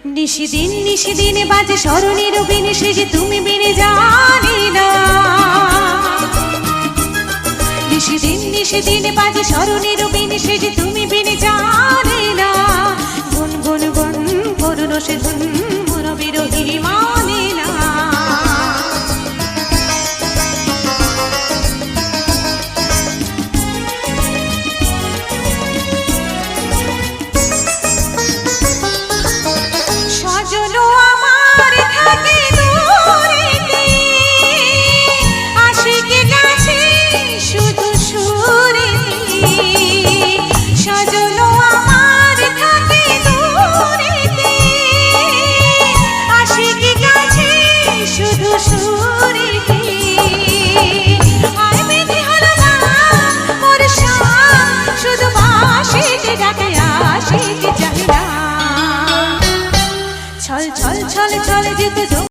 নিশিদিনে বাজে স্মরণের বিনে সে যে তুমি বিনে জানি না। নিশিদিনে বাজে স্মরণের বিনে সে যে তুমি বিনে জানি না। গুন গুন গুন করুন সে ধুন মন বিরোহী মানে না। ছল ছল ছল ছল যেতে